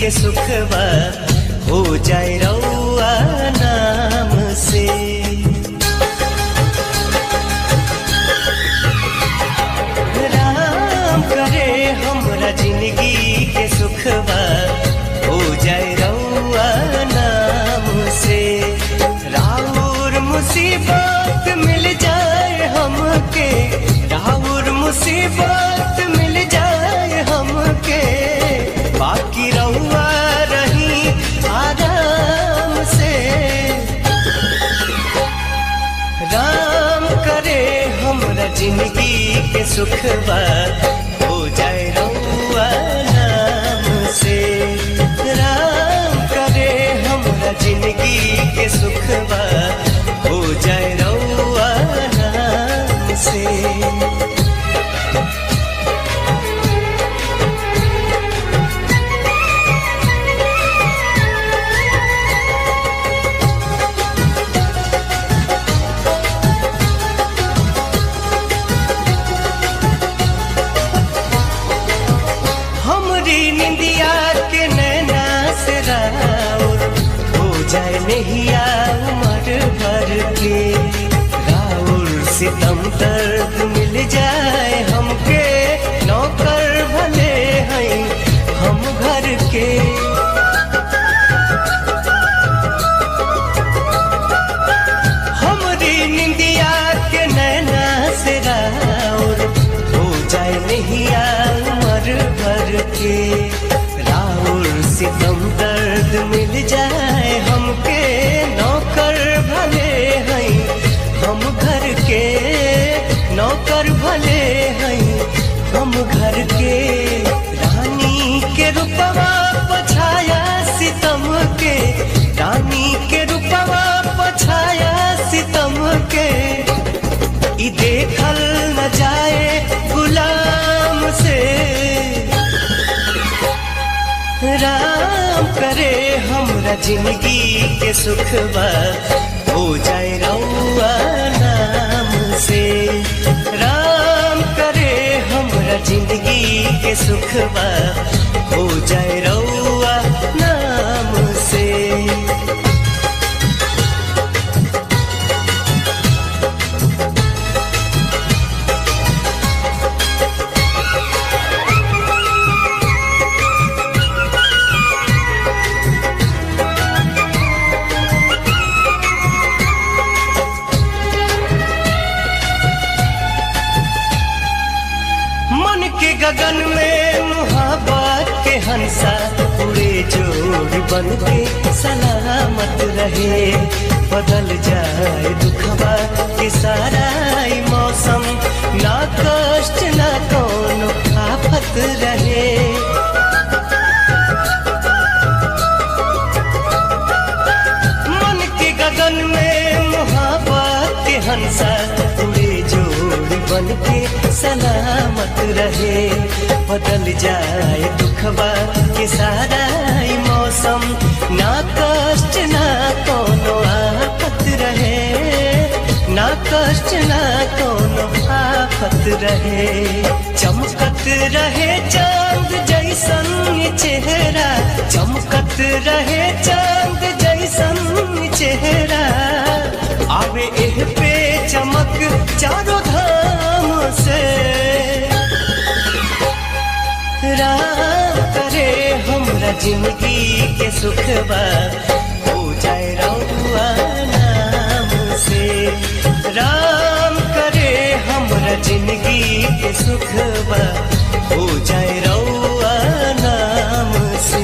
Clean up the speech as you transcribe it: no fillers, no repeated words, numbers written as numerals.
के सुखवा हो जाए रउआ नाम से। राम करे हमरा जिंदगी के सुखवा हो जाए रउआ नाम से। राउर मुसीबत मिल जाए हमके, राउर मुसीबत मिल जाए हमके, बाकी रहुआ रही आराम से। राम करे हमरा जिंदगी के सुखवा हो जाए रहुआ नाम से। राम करे हमरा जिंदगी के सुखवा हो जाए रहुआ नाम से। निंदिया के नैना से राउर हो जाए नहिया उमर भर के। राउर सितम दर्द मिल जाए हमके, नौकर भले हैं हम घर के। हमारी निंदिया के नैना से राउर हो जाए नहिया उमर भर के। राउर सितम दर्द मिल जाए हमके, नौकर भले हैं हम घर के। नौकर भले हैं हम घर के। रानी के रूपवा पछाया सितम के, रानी के रूपवा पछाया सितम के। ई देखल न जाए गुलाम से। राम करे हमरा जिंदगी के सुखवा हो जाए रउआ नाम से। राम करे हमरा जिंदगी के सुखवा हो जाए रउआ नाम से। गगन में मुहाबत के हंसा उड़े जोड़ी बन के सलामत रहे। बदल जाए दुखवा के सारा मौसम, ना कष्ट ना कोनो आफत रहे। मन के गगन में मुहाबत के हंसा उड़े जोड़ी बन के सलामत रहे। बदल जाए दुखवा के सारा मौसम, ना कष्ट ना कोनो आफत रहे। ना कष्ट ना कोनो आफत रहे। चमकत रहे चांद जैसन चेहरा, चमकत रहे चांद जैसन चेहरा। आवे एह पे चमक चारों धाम से। राम करे हमरा जिंदगी के सुखवा हो जाए रउआ नाम से। राम करे हमरा जिंदगी के सुखवा हो जाए रउआ नाम से।